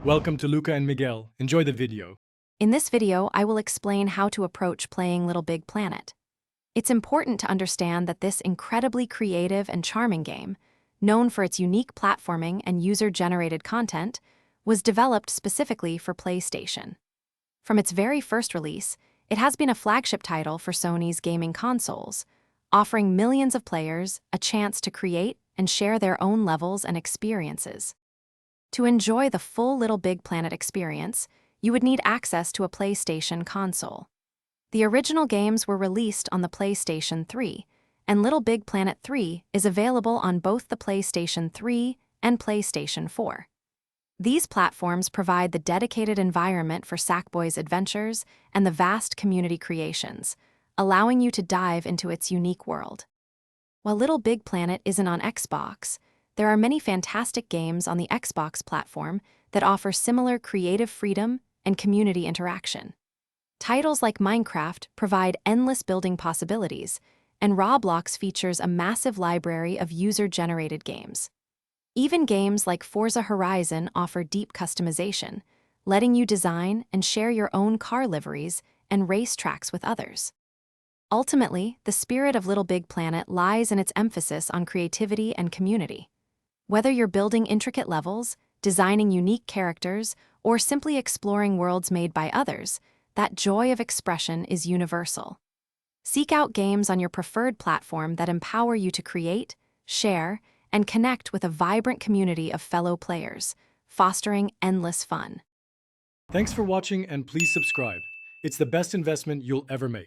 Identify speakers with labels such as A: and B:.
A: Welcome to Luca and Miguel. Enjoy the video.
B: In this video, I will explain how to approach playing Little Big Planet. It's important to understand that this incredibly creative and charming game, known for its unique platforming and user-generated content, was developed specifically for PlayStation. From its very first release, it has been a flagship title for Sony's gaming consoles, offering millions of players a chance to create and share their own levels and experiences. To enjoy the full Little Big Planet experience, you would need access to a PlayStation console. The original games were released on the PlayStation 3, and Little Big Planet 3 is available on both the PlayStation 3 and PlayStation 4. These platforms provide the dedicated environment for Sackboy's adventures and the vast community creations, allowing you to dive into its unique world. While Little Big Planet isn't on Xbox, there are many fantastic games on the Xbox platform that offer similar creative freedom and community interaction. Titles like Minecraft provide endless building possibilities, and Roblox features a massive library of user-generated games. Even games like Forza Horizon offer deep customization, letting you design and share your own car liveries and race tracks with others. Ultimately, the spirit of Little Big Planet lies in its emphasis on creativity and community. Whether you're building intricate levels, designing unique characters, or simply exploring worlds made by others, that joy of expression is universal. Seek out games on your preferred platform that empower you to create, share, and connect with a vibrant community of fellow players, fostering endless fun.
A: Thanks for watching and please subscribe. It's the best investment you'll ever make.